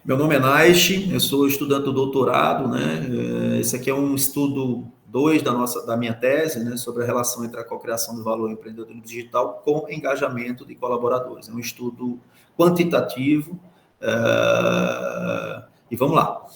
Meu nome é Naish, eu sou estudante do doutorado, né? Esse aqui é um estudo 2 da minha tese, né? Sobre a relação entre a cocriação do valor e o empreendedorismo digital com engajamento de colaboradores. É um estudo quantitativo. E vamos lá.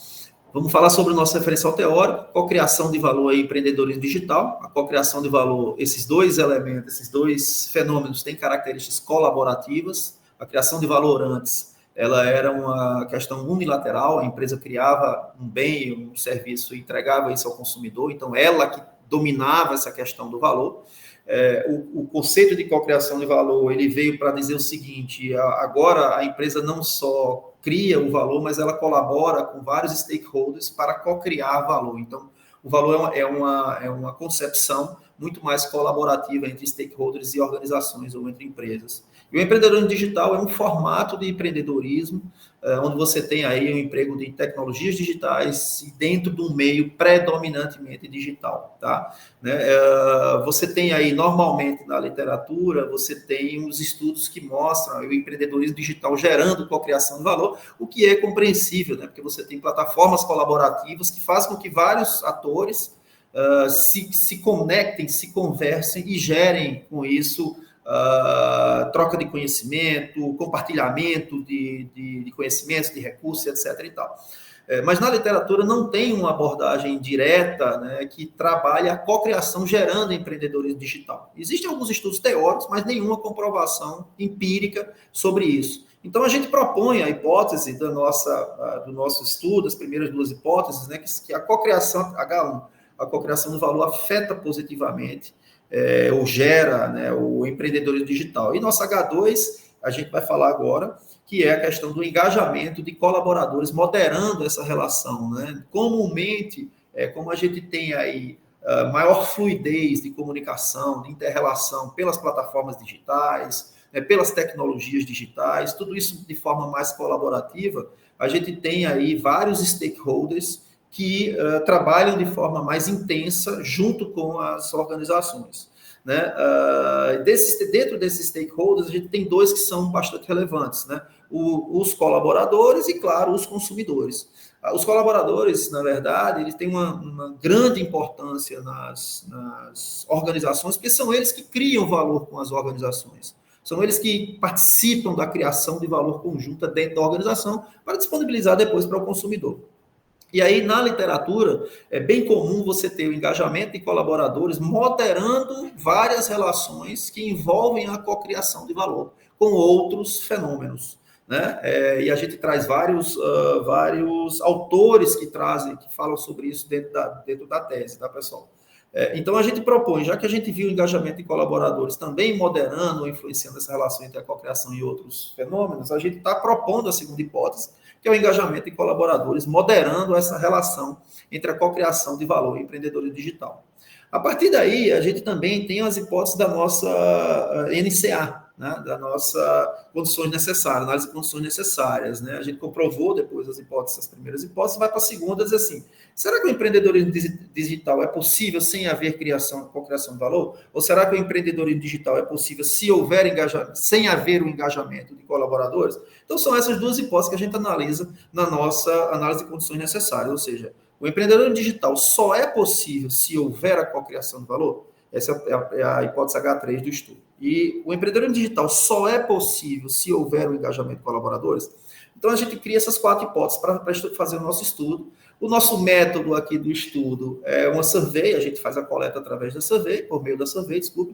Vamos falar sobre o nosso referencial teórico, cocriação de valor e empreendedorismo digital. A cocriação de valor, esses dois elementos, esses dois fenômenos têm características colaborativas. A criação de valor antes, ela era uma questão unilateral, a empresa criava um bem, um serviço e entregava isso ao consumidor, então ela que dominava essa questão do valor. O conceito de cocriação de valor, ele veio para dizer o seguinte: agora a empresa não só cria o valor, mas ela colabora com vários stakeholders para cocriar valor. Então, o valor é uma concepção muito mais colaborativa entre stakeholders e organizações ou entre empresas. E o empreendedorismo digital é um formato de empreendedorismo onde você tem aí um emprego de tecnologias digitais e dentro de um meio predominantemente digital, tá? Você tem aí, normalmente, na literatura, você tem os estudos que mostram o empreendedorismo digital gerando cocriação de valor, o que é compreensível, né? Porque você tem plataformas colaborativas que fazem com que vários atores se conectem, se conversem e gerem com isso troca de conhecimento, compartilhamento de conhecimentos, de recursos, etc. e tal. Mas na literatura não tem uma abordagem direta, né, que trabalhe a cocriação gerando empreendedorismo digital. Existem alguns estudos teóricos, mas nenhuma comprovação empírica sobre isso. Então a gente propõe a hipótese do nosso estudo, as primeiras duas hipóteses, né, que a cocriação, H1, a cocriação do valor afeta positivamente ou gera, né, o empreendedorismo digital. E nosso H2, a gente vai falar agora, que é a questão do engajamento de colaboradores, moderando essa relação, né? Comumente, como a gente tem aí maior fluidez de comunicação, de inter-relação pelas plataformas digitais, pelas tecnologias digitais, tudo isso de forma mais colaborativa, a gente tem aí vários stakeholders que trabalham de forma mais intensa junto com as organizações. Né? Dentro desses stakeholders, a gente tem dois que são bastante relevantes, né? Os colaboradores e, claro, os consumidores. Os colaboradores, na verdade, eles têm uma grande importância nas organizações, porque são eles que criam valor com as organizações. São eles que participam da criação de valor conjunta dentro da organização para disponibilizar depois para o consumidor. E aí, na literatura, é bem comum você ter o engajamento de colaboradores moderando várias relações que envolvem a cocriação de valor com outros fenômenos. Né? E a gente traz vários autores que falam sobre isso dentro da tese, tá, pessoal? Então, a gente propõe, já que a gente viu o engajamento de colaboradores também moderando ou influenciando essa relação entre a cocriação e outros fenômenos, a gente está propondo a segunda hipótese, que é o engajamento de colaboradores, moderando essa relação entre a cocriação de valor e empreendedorismo digital. A partir daí, a gente também tem as hipóteses da nossa NCA, né, da nossa condições necessárias, análise de condições necessárias. Né? A gente comprovou depois as primeiras hipóteses, vai para a segunda, dizer assim, será que o empreendedorismo digital é possível sem haver cocriação de valor? Ou será que o empreendedorismo digital é possível se houver engajamento, sem haver o engajamento de colaboradores? Então, são essas duas hipóteses que a gente analisa na nossa análise de condições necessárias, ou seja, o empreendedorismo digital só é possível se houver a cocriação de valor? Essa é a hipótese H3 do estudo. E o empreendedorismo digital só é possível se houver o engajamento de colaboradores? Então, a gente cria essas 4 hipóteses para fazer o nosso estudo. O nosso método aqui do estudo é uma survey, a gente faz a coleta através da survey, por meio da survey, desculpe.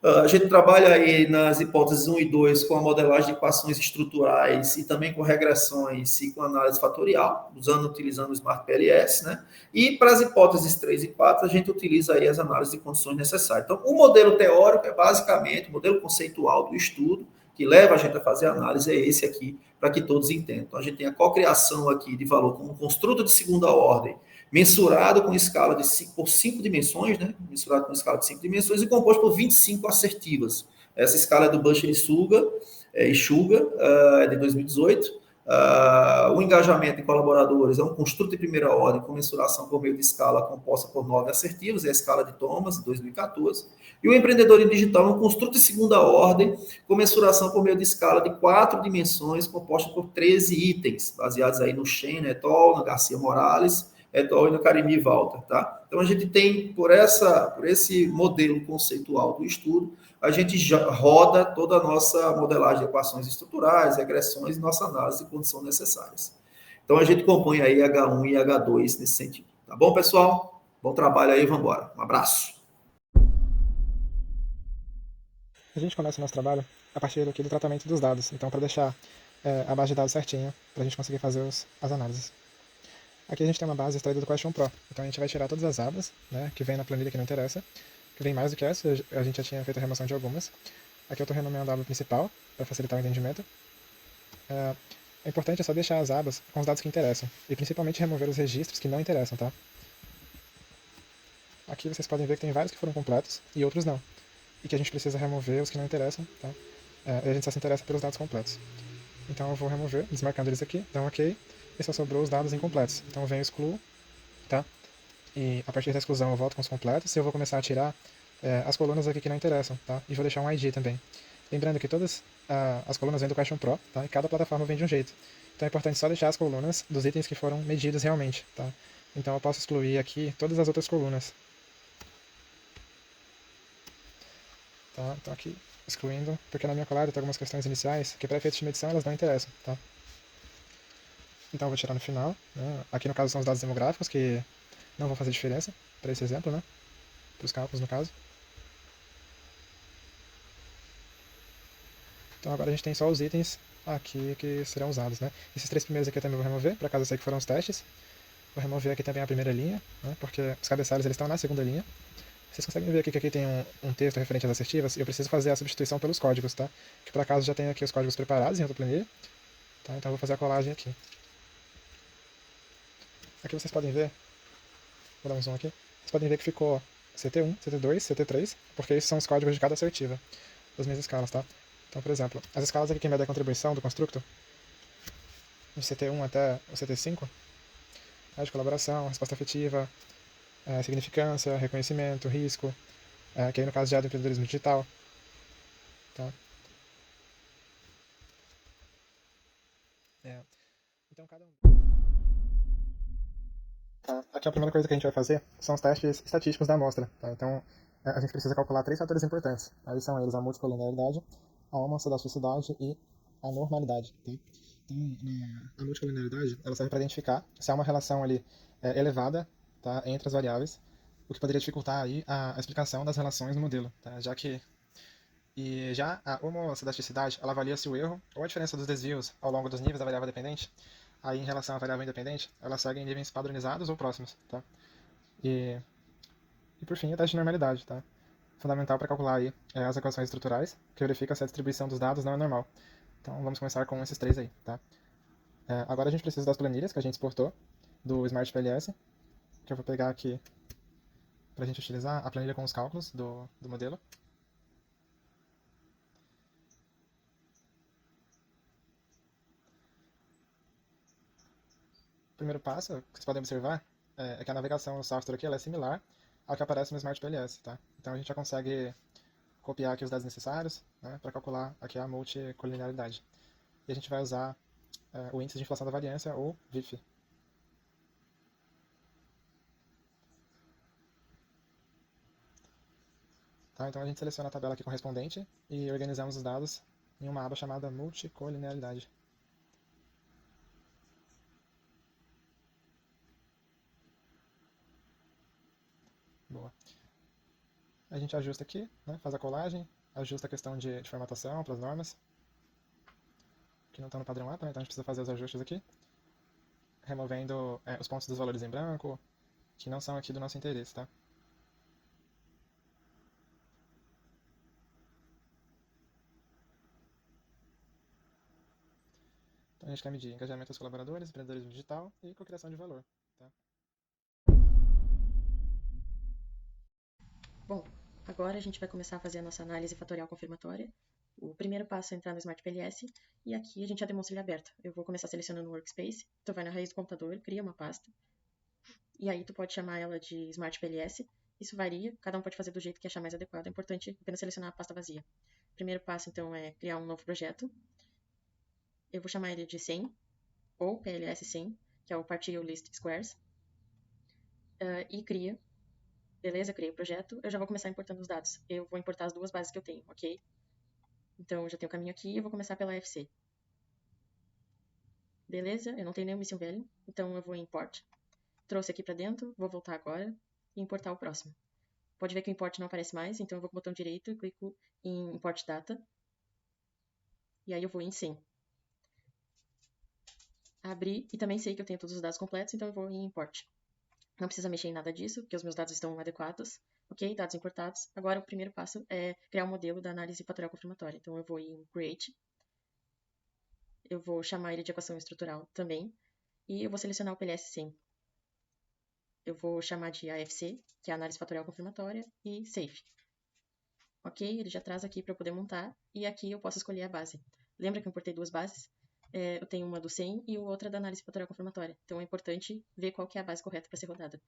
A gente trabalha aí nas hipóteses 1 e 2 com a modelagem de equações estruturais e também com regressões e com análise fatorial, utilizando o Smart PLS, né? E para as hipóteses 3 e 4, a gente utiliza aí as análises de condições necessárias. Então, o modelo teórico é basicamente o modelo conceitual do estudo, que leva a gente a fazer a análise, é esse aqui, para que todos entendam. Então, a gente tem a cocriação aqui de valor como um construto de segunda ordem, mensurado com escala por 5 dimensões, né? Mensurado com escala de 5 dimensões e composto por 25 assertivas. Essa escala é do Bushel e Suga, é de 2018. O engajamento em colaboradores é um construto de primeira ordem com mensuração por meio de escala composta por 9 assertivos, é a escala de Thomas, de 2014. E o empreendedorismo digital é um construto de segunda ordem com mensuração por meio de escala de 4 dimensões, composta por 13 itens, baseados aí no Shen et al., no Garcia Morales et al. E no Karimi Walter, tá? Então a gente tem, por esse modelo conceitual do estudo, a gente já roda toda a nossa modelagem de equações estruturais, regressões e nossa análise de condições necessárias. Então a gente compõe aí H1 e H2 nesse sentido. Tá bom, pessoal? Bom trabalho aí, vamos embora. Um abraço. A gente começa o nosso trabalho a partir aqui do tratamento dos dados, então para deixar a base de dados certinha, para a gente conseguir fazer as análises. Aqui a gente tem uma base extraída do Question Pro, então a gente vai tirar todas as abas, né, que vem na planilha que não interessa, que vem mais do que essa, a gente já tinha feito a remoção de algumas. Aqui eu estou renomeando a aba principal, para facilitar o entendimento. É importante só deixar as abas com os dados que interessam, e principalmente remover os registros que não interessam, tá? Aqui vocês podem ver que tem vários que foram completos e outros não, e que a gente precisa remover os que não interessam, tá? E a gente só se interessa pelos dados completos. Então eu vou remover, desmarcando eles aqui, dá um OK, e só sobrou os dados incompletos. Então eu venho e excluo, tá? E a partir da exclusão eu volto com os completos e eu vou começar a tirar as colunas aqui que não interessam, tá? E vou deixar um ID também. Lembrando que todas as colunas vêm do Question Pro, tá? E cada plataforma vem de um jeito. Então é importante só deixar as colunas dos itens que foram medidos realmente, tá? Então eu posso excluir aqui todas as outras colunas. Tá? Então aqui, excluindo, porque na minha colada tem algumas questões iniciais que para efeitos de medição elas não interessam, tá? Então eu vou tirar no final, né? Aqui no caso são os dados demográficos que não vão fazer diferença para esse exemplo, né? Para os cálculos no caso. Então agora a gente tem só os itens aqui que serão usados, né? Esses três primeiros aqui eu também vou remover, por acaso eu sei que foram os testes. Vou remover aqui também a primeira linha, né? Porque os cabeçalhos eles estão na segunda linha. Vocês conseguem ver aqui que aqui tem um texto referente às assertivas e eu preciso fazer a substituição pelos códigos, tá? Que por acaso já tem aqui os códigos preparados em outra planilha. Tá? Então eu vou fazer a colagem aqui. Aqui vocês podem ver, vou dar um zoom aqui, vocês podem ver que ficou CT1, CT2, CT3, porque esses são os códigos de cada assertiva das minhas escalas, tá? Então, por exemplo, as escalas aqui que medem a contribuição do construto, de CT1 até o CT5, né, de colaboração, resposta afetiva, significância, reconhecimento, risco, que aí no caso já é do empreendedorismo digital, tá? Então cada um. Tá? Aqui a primeira coisa que a gente vai fazer são os testes estatísticos da amostra. Tá? Então a gente precisa calcular três fatores importantes. Aí são eles a multicolinearidade, a homocedasticidade e a normalidade. Tá? Então a multicolinearidade ela serve para identificar se há uma relação ali elevada, tá, entre as variáveis, o que poderia dificultar aí a explicação das relações no modelo, tá? Já a homocedasticidade, ela avalia se o erro ou a diferença dos desvios ao longo dos níveis da variável dependente, aí em relação à variável independente, ela segue em níveis padronizados ou próximos, tá? E, e por fim, o teste de normalidade, tá? Fundamental para calcular aí as equações estruturais, que verifica se a distribuição dos dados não é normal. Então vamos começar com esses três aí, tá? Agora a gente precisa das planilhas que a gente exportou do Smart PLS, que eu vou pegar aqui para a gente utilizar a planilha com os cálculos do modelo. O primeiro passo, que vocês podem observar, é que a navegação no software aqui ela é similar ao que aparece no Smart PLS, tá? Então a gente já consegue copiar aqui os dados necessários, né, para calcular aqui a multicolinearidade. E a gente vai usar o índice de inflação da variância, ou VIF. Tá? Então a gente seleciona a tabela aqui correspondente e organizamos os dados em uma aba chamada multicolinearidade. Boa. A gente ajusta aqui, né, faz a colagem, ajusta a questão de formatação para as normas, que não estão no padrão APA, né, então a gente precisa fazer os ajustes aqui, removendo os pontos dos valores em branco, que não são aqui do nosso interesse, tá? Então a gente quer medir engajamento dos colaboradores, empreendedorismo digital e cocriação de valor, tá? Bom, agora a gente vai começar a fazer a nossa análise fatorial confirmatória. O primeiro passo é entrar no Smart PLS e aqui a gente já demonstra ele aberto. Eu vou começar selecionando o Workspace, tu vai na raiz do computador, cria uma pasta, e aí tu pode chamar ela de Smart PLS. Isso varia, cada um pode fazer do jeito que achar mais adequado, é importante apenas selecionar a pasta vazia. O primeiro passo, então, é criar um novo projeto. Eu vou chamar ele de 100, ou PLS 100, que é o Partial List Squares, e cria. Beleza, criei o projeto, eu já vou começar importando os dados. Eu vou importar as duas bases que eu tenho, ok? Então, eu já tenho o caminho aqui, eu vou começar pela FC. Beleza, eu não tenho nenhum missing value, então eu vou em import. Trouxe aqui para dentro, vou voltar agora e importar o próximo. Pode ver que o import não aparece mais, então eu vou com o botão direito e clico em import data. E aí eu vou em 100. Abrir, e também sei que eu tenho todos os dados completos, então eu vou em import. Não precisa mexer em nada disso, porque os meus dados estão adequados. Ok, dados importados. Agora o primeiro passo é criar um modelo da análise fatorial confirmatória. Então eu vou em create. Eu vou chamar ele de equação estrutural também. E eu vou selecionar o PLS 100. Eu vou chamar de AFC, que é a análise fatorial confirmatória, e safe. Ok, ele já traz aqui para eu poder montar. E aqui eu posso escolher a base. Lembra que eu importei duas bases? Eu tenho uma do 100 e outra da análise fatorial confirmatória. Então é importante ver qual que é a base correta para ser rodada.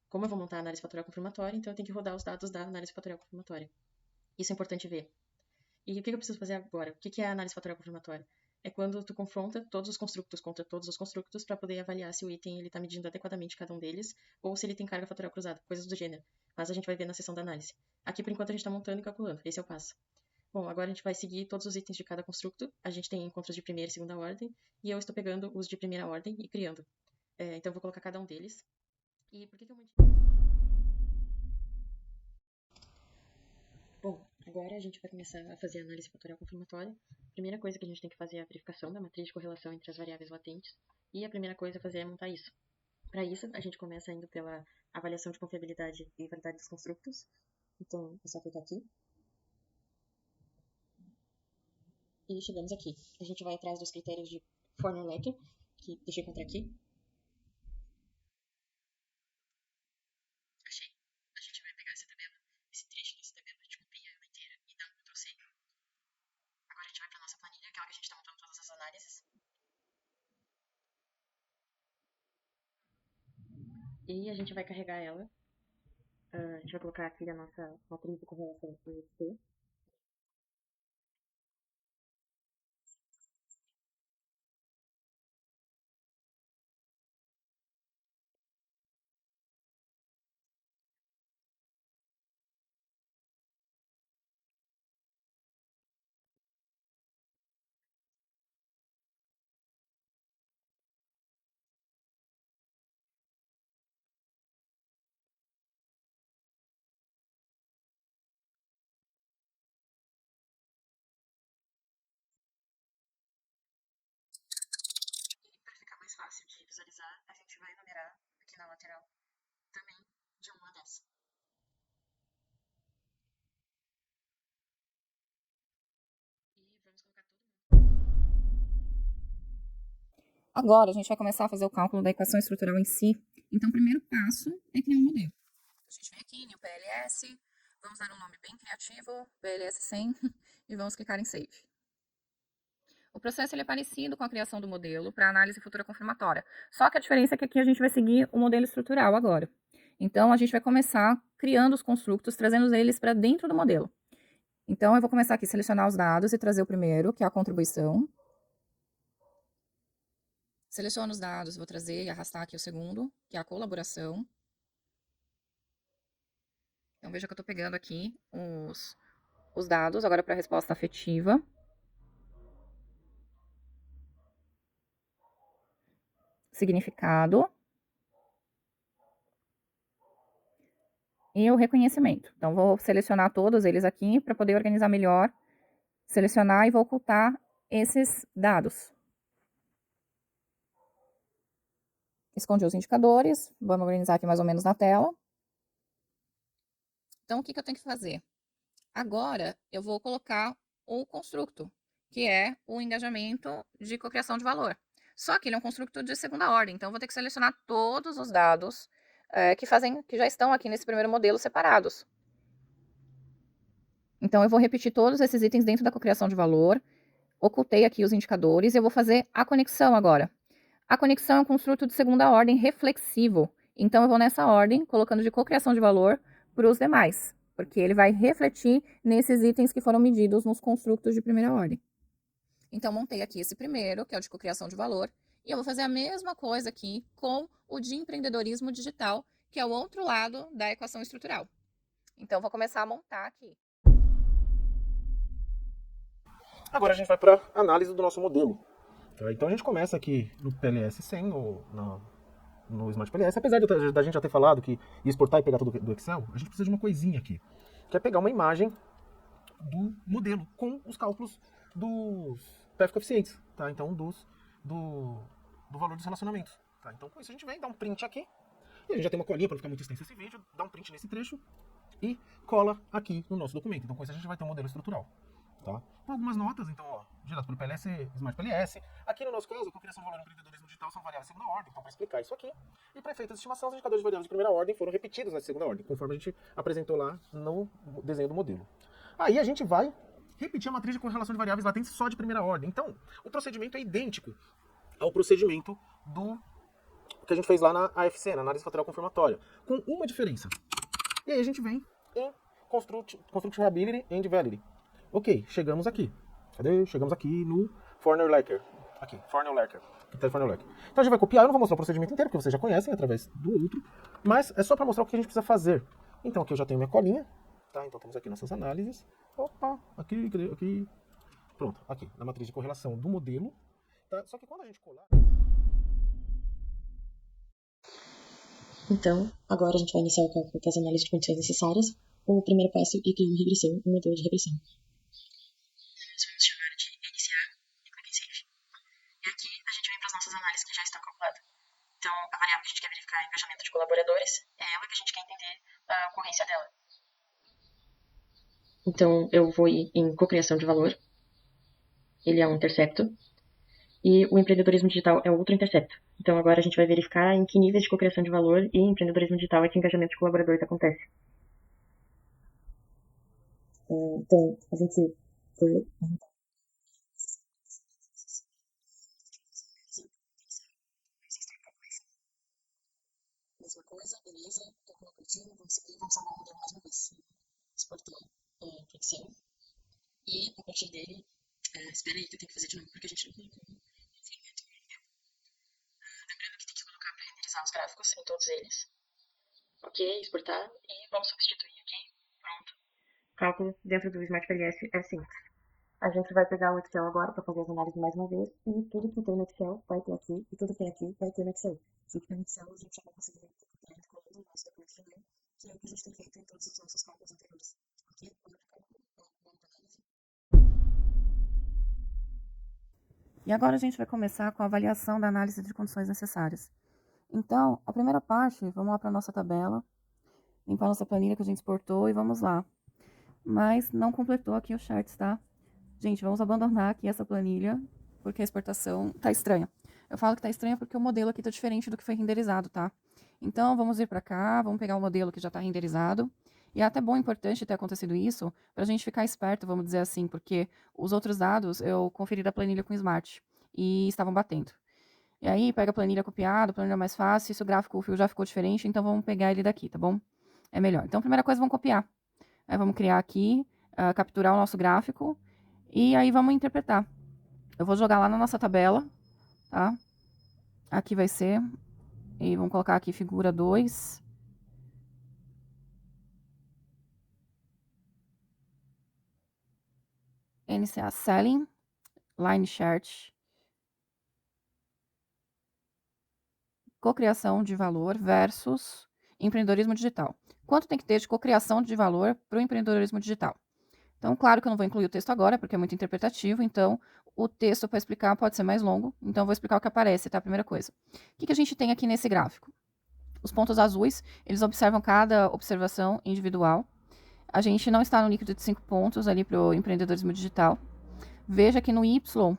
Como eu vou montar a análise fatorial confirmatória, então eu tenho que rodar os dados da análise fatorial confirmatória. Isso é importante ver. E o que eu preciso fazer agora? O que é a análise fatorial confirmatória? É quando tu confronta todos os construtos contra todos os construtos para poder avaliar se o item está medindo adequadamente cada um deles ou se ele tem carga fatorial cruzada, coisas do gênero. Mas a gente vai ver na seção da análise. Aqui, por enquanto, a gente está montando e calculando. Esse é o passo. Bom, agora a gente vai seguir todos os itens de cada construto. A gente tem encontros de primeira e segunda ordem, e eu estou pegando os de primeira ordem e criando. Então, eu vou colocar cada um deles. E por que eu mantive? Bom, agora a gente vai começar a fazer a análise fatorial confirmatória. A primeira coisa que a gente tem que fazer é a verificação da matriz de correlação entre as variáveis latentes. E a primeira coisa a fazer é montar isso. Para isso, a gente começa indo pela avaliação de confiabilidade e validade dos construtos. Então, é só clicar aqui. E chegamos aqui. A gente vai atrás dos critérios de Forner-Lecker, que deixa eu encontrar aqui. Achei. A gente vai pegar essa tabela, esse trecho dessa tabela, a gente copia ela inteira e dá um Ctrl+C. Agora a gente vai para nossa planilha, aquela que a gente está montando todas as análises. E a gente vai carregar ela. A gente vai colocar aqui a nossa matriz de correlação AFC. E para ficar mais fácil de visualizar, a gente vai numerar aqui na lateral também de 1 a 10. E vamos colocar todo mundo. Agora, a gente vai começar a fazer o cálculo da equação estrutural em si. Então, o primeiro passo é criar um modelo. A gente vem aqui no PLS, vamos dar um nome bem criativo, PLS 100, e vamos clicar em Save. O processo ele é parecido com a criação do modelo para análise futura confirmatória, só que a diferença é que aqui a gente vai seguir o modelo estrutural agora. Então, a gente vai começar criando os construtos, trazendo eles para dentro do modelo. Então, eu vou começar aqui a selecionar os dados e trazer o primeiro, que é a contribuição. Seleciono os dados, vou trazer e arrastar aqui o segundo, que é a colaboração. Então, veja que eu estou pegando aqui os dados, agora para a resposta afetiva. Significado. E o reconhecimento. Então, vou selecionar todos eles aqui para poder organizar melhor. Selecionar e vou ocultar esses dados. Escondi os indicadores. Vamos organizar aqui mais ou menos na tela. Então, o que eu tenho que fazer? Agora, eu vou colocar o construto, que é o engajamento de cocriação de valor. Só que ele é um construto de segunda ordem, então eu vou ter que selecionar todos os dados que já estão aqui nesse primeiro modelo separados. Então, eu vou repetir todos esses itens dentro da cocriação de valor, ocultei aqui os indicadores e eu vou fazer a conexão agora. A conexão é um construto de segunda ordem reflexivo. Então, eu vou nessa ordem, colocando de cocriação de valor para os demais, porque ele vai refletir nesses itens que foram medidos nos construtos de primeira ordem. Então, montei aqui esse primeiro, que é o de cocriação de valor, e eu vou fazer a mesma coisa aqui com o de empreendedorismo digital, que é o outro lado da equação estrutural. Então, vou começar a montar aqui. Agora a gente vai para a análise do nosso modelo. Então a gente começa aqui no PLS 100, no Smart PLS. Apesar da gente já ter falado que ia exportar e pegar tudo do Excel, a gente precisa de uma coisinha aqui, que é pegar uma imagem do modelo com os cálculos dos PF coeficientes, tá? Então do valor dos relacionamentos. Tá? Então com isso a gente vem, dá um print aqui, e a gente já tem uma colinha para não ficar muito extenso esse vídeo, dá um print nesse trecho e cola aqui no nosso documento. Então com isso a gente vai ter um modelo estrutural. Tá? Com algumas notas, então, ó, gerado pelo PLS, Smart PLS. Aqui no nosso caso, a cocriação do valor no empreendedorismo digital são variáveis de segunda ordem, então para explicar isso aqui. E para efeitos de estimação, os indicadores de variáveis de primeira ordem foram repetidos nessa segunda ordem, conforme a gente apresentou lá no desenho do modelo. Aí a gente vai repetir a matriz de correlação de variáveis latentes só de primeira ordem. Então, o procedimento é idêntico ao procedimento que a gente fez lá na AFC, na análise fatorial confirmatória, com uma diferença. E aí a gente vem em Constructibility and Validity. Ok, chegamos aqui. Cadê? Chegamos aqui no Forner-Lecker. Aqui, Forner-Lecker. Então a gente vai copiar, eu não vou mostrar o procedimento inteiro, porque vocês já conhecem através do outro, mas é só para mostrar o que a gente precisa fazer. Então aqui eu já tenho minha colinha, tá? Então temos aqui nossas análises. Opa, aqui. Pronto, aqui, na matriz de correlação do modelo. Tá? Só que quando a gente colar... Então, agora a gente vai iniciar o cálculo das análises de condições necessárias. O primeiro passo é criar uma regressão, um modelo de regressão. Nós vamos chamar de iniciar e clique em Save. E aqui a gente vem para as nossas análises que já estão calculadas. Então, a variável que a gente quer verificar é o engajamento de colaboradores, é ela que a gente quer entender a ocorrência dela. Então, eu vou ir em cocriação de valor. Ele é um intercepto. E o empreendedorismo digital é outro intercepto. Então, agora a gente vai verificar em que níveis de cocriação de valor e empreendedorismo digital é que o engajamento de colaboradores acontece. Então, a gente foi... Mesma coisa, beleza, tô com o curtindo, vamos seguir, vamos salvar o modelo mais uma vez. Exportar para Excel. E a partir dele, espera aí que eu tenho que fazer de novo, porque a gente não colocou referimento no modelo. Lembrando que tem que colocar para renderizar os gráficos em todos eles. Ok, exportar e vamos substituir aqui. Pronto. Cálculo dentro do Smart PLS é simples. A gente vai pegar o Excel agora para fazer as análises mais uma vez e tudo que tem no Excel vai ter aqui e tudo que tem aqui vai ter no Excel. Se tem no Excel, a gente já vai conseguir ver colando o nosso documento final, que é o que a gente tem feito em todos os nossos cálculos anteriores. Aqui, o outro cálculo é o análise. E agora a gente vai começar com a avaliação da análise de condições necessárias. Então, a primeira parte, vamos lá para a nossa tabela, limpar a nossa planilha que a gente exportou e vamos lá. Mas não completou aqui os charts, tá? Gente, vamos abandonar aqui essa planilha, porque a exportação tá estranha. Eu falo que tá estranha porque o modelo aqui tá diferente do que foi renderizado, tá? Então, vamos vir para cá, vamos pegar o modelo que já tá renderizado. E é até bom, importante ter acontecido isso, pra gente ficar esperto, vamos dizer assim, porque os outros dados eu conferi da planilha com o Smart e estavam batendo. E aí, pega a planilha copiada, a planilha mais fácil, se o gráfico, o fio já ficou diferente, então vamos pegar ele daqui, tá bom? É melhor. Então, primeira coisa, vamos copiar. Aí vamos criar aqui, capturar o nosso gráfico, e aí vamos interpretar. Eu vou jogar lá na nossa tabela, tá? Aqui vai ser, e vamos colocar aqui figura 2. NCA Selling, Line Chart, cocriação de valor versus empreendedorismo digital. Quanto tem que ter de cocriação de valor para o empreendedorismo digital? Então, claro que eu não vou incluir o texto agora, porque é muito interpretativo, então o texto para explicar pode ser mais longo, então eu vou explicar o que aparece, tá? A primeira coisa. O que a gente tem aqui nesse gráfico? Os pontos azuis, eles observam cada observação individual. A gente não está no líquido de 5 pontos ali para o empreendedorismo digital. Veja que no Y,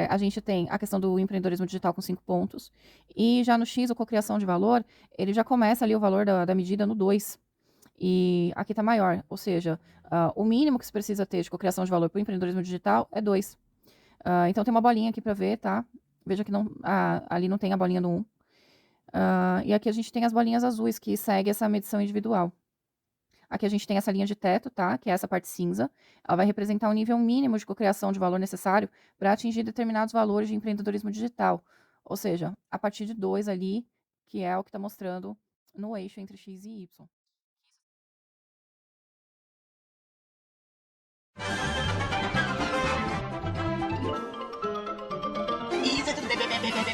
a gente tem a questão do empreendedorismo digital com 5 pontos. E já no X, a cocriação de valor, ele já começa ali o valor da medida no 2. E aqui está maior, ou seja, o mínimo que se precisa ter de cocriação de valor para o empreendedorismo digital é 2. Então tem uma bolinha aqui para ver, tá? Veja que não, ali não tem a bolinha do 1. E aqui a gente tem as bolinhas azuis que segue essa medição individual. Aqui a gente tem essa linha de teto, tá? Que é essa parte cinza. Ela vai representar o nível mínimo de cocriação de valor necessário para atingir determinados valores de empreendedorismo digital. Ou seja, a partir de 2 ali, que é o que está mostrando no eixo entre X e Y. Isso é tudo bem.